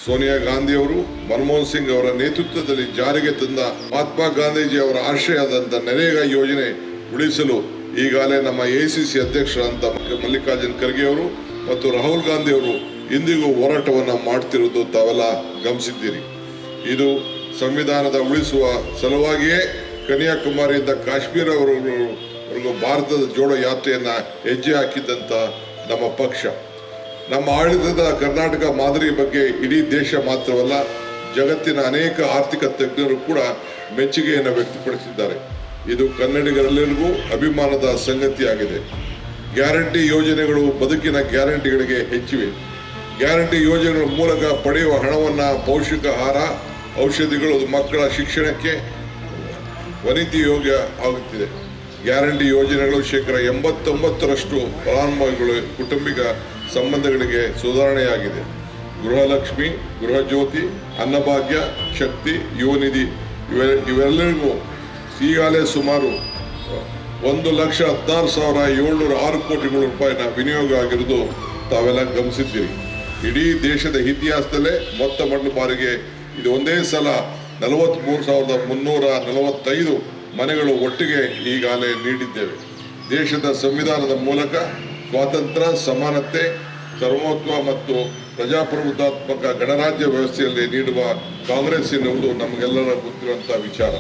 ಸೋನಿಯಾ ಗಾಂಧಿಯವರು ಮನಮೋಹನ್ ಸಿಂಗ್ ಅವರ ನೇತೃತ್ವದಲ್ಲಿ ಜಾರಿಗೆ ತಂದ ಮಹಾತ್ಮ ಗಾಂಧೀಜಿ ಅವರ ಆಶಯದಂತ ನರೇಗಾ ಯೋಜನೆ ಉಳಿಸಲು ಈಗಾಗಲೇ ನಮ್ಮ ಎಐಸಿಸಿ ಅಧ್ಯಕ್ಷರಾದಂಥ ಮಲ್ಲಿಕಾರ್ಜುನ್ ಖರ್ಗೆ ಅವರು ಮತ್ತು ರಾಹುಲ್ ಗಾಂಧಿ ಅವರು ಇಂದಿಗೂ ಹೋರಾಟವನ್ನು ಮಾಡ್ತಿರೋದು ತಾವೆಲ್ಲ ಗಮನಿಸಿದ್ದೀರಿ. ಇದು ಸಂವಿಧಾನದ ಉಳಿಸುವ ಸಲುವಾಗಿಯೇ ಕನ್ಯಾಕುಮಾರಿಯಿಂದ ಕಾಶ್ಮೀರವರೆಗೂ ಭಾರತದ ಜೋಡೋ ಯಾತ್ರೆಯನ್ನ ಹೆಜ್ಜೆ ಹಾಕಿದ್ದಂಥ ನಮ್ಮ ಪಕ್ಷ. ನಮ್ಮ ಆಡಳಿತದ ಕರ್ನಾಟಕ ಮಾದರಿ ಬಗ್ಗೆ ಇಡೀ ದೇಶ ಮಾತ್ರವಲ್ಲ, ಜಗತ್ತಿನ ಅನೇಕ ಆರ್ಥಿಕ ತಜ್ಞರು ಕೂಡ ಮೆಚ್ಚುಗೆಯನ್ನು ವ್ಯಕ್ತಪಡಿಸಿದ್ದಾರೆ. ಇದು ಕನ್ನಡಿಗರೆಲ್ಲರಿಗೂ ಅಭಿಮಾನದ ಸಂಗತಿಯಾಗಿದೆ. ಗ್ಯಾರಂಟಿ ಯೋಜನೆಗಳು ಬದುಕಿನ ಗ್ಯಾರಂಟಿಗಳಿಗೆ ಹೆಚ್ಚಿವೆ. ಗ್ಯಾರಂಟಿ ಯೋಜನೆಗಳ ಮೂಲಕ ಪಡೆಯುವ ಹಣವನ್ನು ಪೌಷ್ಟಿಕ ಆಹಾರ, ಔಷಧಿಗಳು, ಮಕ್ಕಳ ಶಿಕ್ಷಣಕ್ಕೆ ವನಿತಿ ಯೋಗ್ಯ ಆಗುತ್ತಿದೆ. ಗ್ಯಾರಂಟಿ ಯೋಜನೆಗಳು 89% ಫಲಾನುಭವಿಗಳು ಕುಟುಂಬಿಕ ಸಂಬಂಧಗಳಿಗೆ ಸುಧಾರಣೆಯಾಗಿದೆ. ಗೃಹಲಕ್ಷ್ಮಿ, ಗೃಹಜ್ಯೋತಿ, ಅನ್ನಭಾಗ್ಯ, ಶಕ್ತಿ, ಯುವನಿಧಿ ಇವೆಲ್ಲರಿಗೂ ಈಗಾಗಲೇ ಸುಮಾರು 1,16,706 ಕೋಟಿ ರೂಪಾಯಿನ ವಿನಿಯೋಗ ಆಗಿರುವುದು ತಾವೆಲ್ಲ ಗಮನಿಸಿದ್ದೀರಿ. ಇಡೀ ದೇಶದ ಇತಿಹಾಸದಲ್ಲೇ ಮೊತ್ತ ಮೊದಲ ಬಾರಿಗೆ ಇದು ಒಂದೇ ಸಲ 43,345 ಮನೆಗಳು ಒಟ್ಟಿಗೆ ಈಗಾಗಲೇ ನೀಡಿದ್ದೇವೆ. ದೇಶದ ಸಂವಿಧಾನದ ಮೂಲಕ ಸ್ವಾತಂತ್ರ್ಯ, ಸಮಾನತೆ, ಸರ್ವೋತ್ವ ಮತ್ತು ಪ್ರಜಾಪ್ರಭುತ್ವಾತ್ಮಕ ಗಣರಾಜ್ಯ ವ್ಯವಸ್ಥೆಯಲ್ಲಿ ನೀಡುವ ಕಾಂಗ್ರೆಸ್ ಎನ್ನುವುದು ನಮಗೆಲ್ಲರ ಗೊತ್ತಿರುವಂತಹ ವಿಚಾರ.